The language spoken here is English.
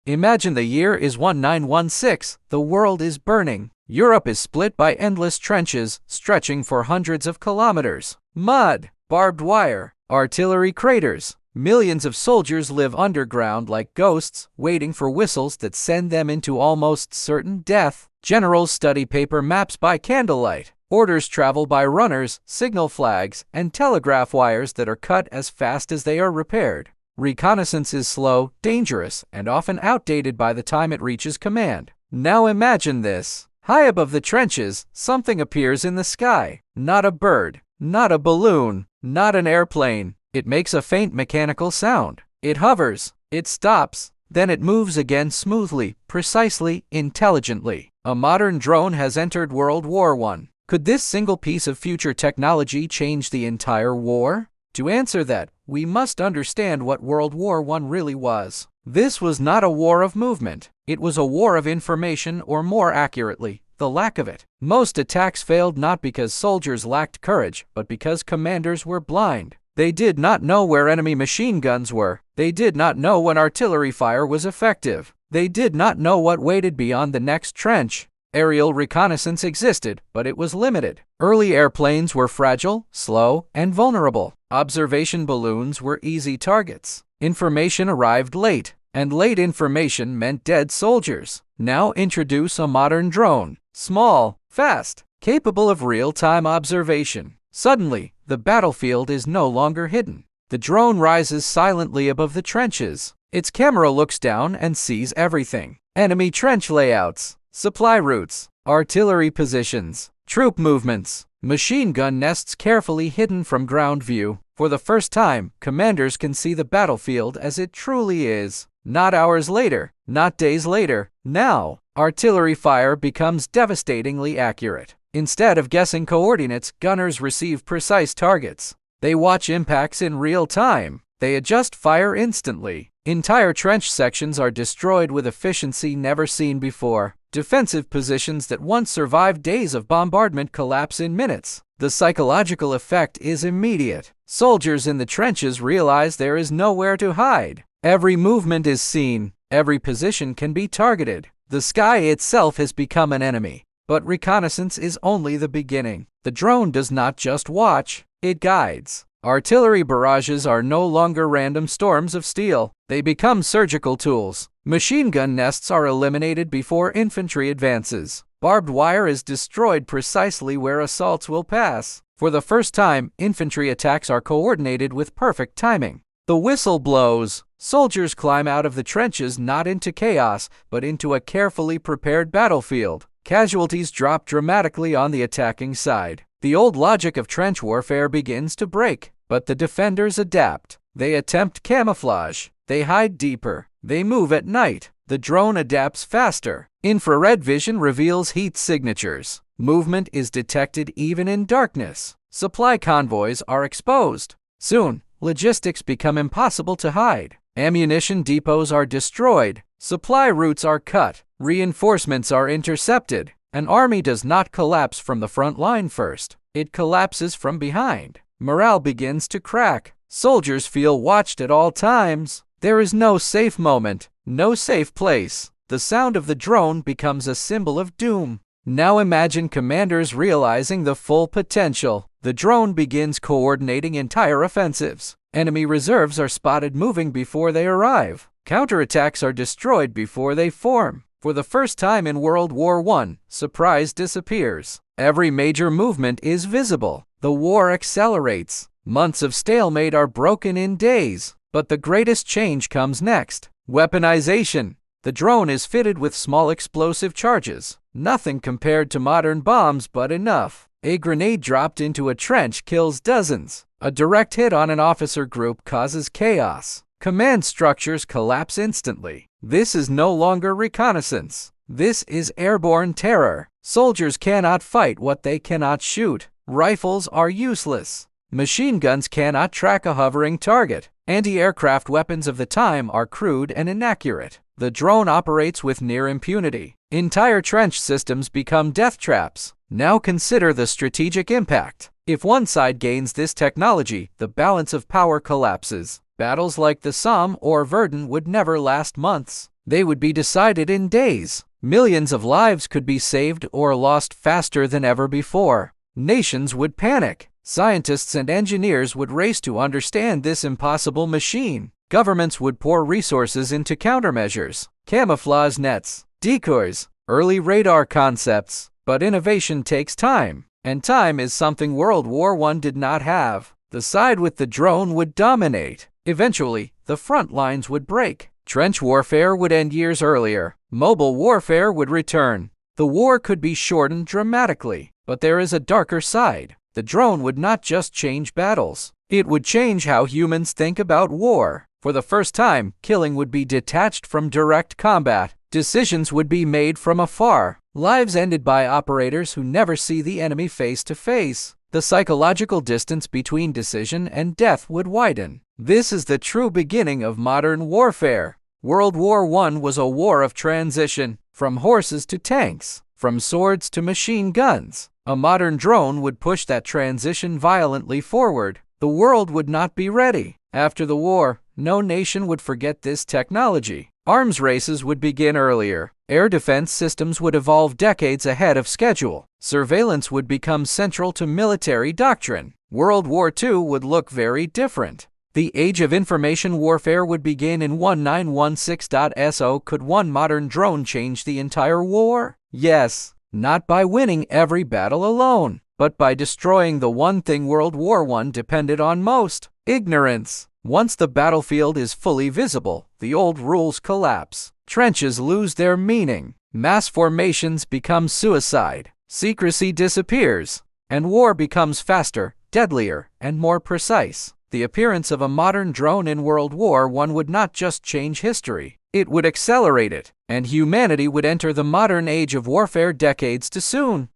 Imagine the year is 1916, the world is burning. Europe is split by endless trenches, stretching for hundreds of kilometers. Mud, barbed wire, artillery craters. Millions of soldiers live underground like ghosts, waiting for whistles that send them into almost certain death. Generals study paper maps by candlelight. Orders travel by runners, signal flags, and telegraph wires that are cut as fast as they are repaired. Reconnaissance is slow, dangerous, and often outdated by the time it reaches command. Now imagine this. High above the trenches, something appears in the sky. Not a bird, not a balloon, not an airplane. It makes a faint mechanical sound. It hovers, it stops, then it moves again smoothly, precisely, intelligently. A modern drone has entered World War I. Could this single piece of future technology change the entire war? To answer that, we must understand what World War I really was. This was not a war of movement. It was a war of information, or more accurately, the lack of it. Most attacks failed not because soldiers lacked courage, but because commanders were blind. They did not know where enemy machine guns were. They did not know when artillery fire was effective. They did not know what waited beyond the next trench. Aerial reconnaissance existed, but it was limited. Early airplanes were fragile, slow, and vulnerable. Observation balloons were easy targets. Information arrived late, and late information meant dead soldiers. Now introduce a modern drone. Small, fast, capable of real-time observation. Suddenly, the battlefield is no longer hidden. The drone rises silently above the trenches. Its camera looks down and sees everything. Enemy trench layouts, supply routes, artillery positions, troop movements, machine gun nests carefully hidden from ground view. For the first time, commanders can see the battlefield as it truly is. Not hours later, not days later. Now, artillery fire becomes devastatingly accurate. Instead of guessing coordinates, gunners receive precise targets. They watch impacts in real time. They adjust fire instantly. Entire trench sections are destroyed with efficiency never seen before. Defensive positions that once survived days of bombardment collapse in minutes. The psychological effect is immediate. Soldiers in the trenches realize there is nowhere to hide. Every movement is seen. Every position can be targeted. The sky itself has become an enemy. But reconnaissance is only the beginning. The drone does not just watch, it guides. Artillery barrages are no longer random storms of steel. They become surgical tools. Machine gun nests are eliminated before infantry advances. Barbed wire is destroyed precisely where assaults will pass. For the first time, infantry attacks are coordinated with perfect timing. The whistle blows. Soldiers climb out of the trenches not into chaos, but into a carefully prepared battlefield. Casualties drop dramatically on the attacking side. The old logic of trench warfare begins to break, but the defenders adapt. They attempt camouflage. They hide deeper. They move at night. The drone adapts faster. Infrared vision reveals heat signatures. Movement is detected even in darkness. Supply convoys are exposed. Soon, logistics become impossible to hide. Ammunition depots are destroyed. Supply routes are cut. Reinforcements are intercepted. An army does not collapse from the front line first. It collapses from behind. Morale begins to crack. Soldiers feel watched at all times. There is no safe moment, no safe place. The sound of the drone becomes a symbol of doom. Now imagine commanders realizing the full potential. The drone begins coordinating entire offensives. Enemy reserves are spotted moving before they arrive. Counterattacks are destroyed before they form. For the first time in World War I, surprise disappears. Every major movement is visible. The war accelerates. Months of stalemate are broken in days. But the greatest change comes next. Weaponization. The drone is fitted with small explosive charges. Nothing compared to modern bombs, but enough. A grenade dropped into a trench kills dozens. A direct hit on an officer group causes chaos. Command structures collapse instantly. This is no longer reconnaissance. This is airborne terror. Soldiers cannot fight what they cannot shoot. Rifles are useless. Machine guns cannot track a hovering target. Anti-aircraft weapons of the time are crude and inaccurate. The drone operates with near impunity. Entire trench systems become death traps. Now consider the strategic impact. If one side gains this technology, the balance of power collapses. Battles like the Somme or Verdun would never last months. They would be decided in days. Millions of lives could be saved or lost faster than ever before. Nations would panic. Scientists and engineers would race to understand this impossible machine. Governments would pour resources into countermeasures, camouflage nets, decoys, early radar concepts. But innovation takes time, and time is something World War I did not have. The side with the drone would dominate. Eventually, the front lines would break. Trench warfare would end years earlier. Mobile warfare would return. The war could be shortened dramatically, but there is a darker side. The drone would not just change battles. It would change how humans think about war. For the first time, killing would be detached from direct combat. Decisions would be made from afar. Lives ended by operators who never see the enemy face to face. The psychological distance between decision and death would widen. This is the true beginning of modern warfare. World War I was a war of transition, from horses to tanks, from swords to machine guns. A modern drone would push that transition violently forward. The world would not be ready. After the war, no nation would forget this technology. Arms races would begin earlier. Air defense systems would evolve decades ahead of schedule. Surveillance would become central to military doctrine. World War II would look very different. The age of information warfare would begin in 1916. Could one modern drone change the entire war? Yes, not by winning every battle alone, but by destroying the one thing World War I depended on most: ignorance. Once the battlefield is fully visible, the old rules collapse. Trenches lose their meaning. Mass formations become suicide. Secrecy disappears. And war becomes faster, deadlier, and more precise. The appearance of a modern drone in World War I would not just change history. It would accelerate it, and humanity would enter the modern age of warfare decades too soon.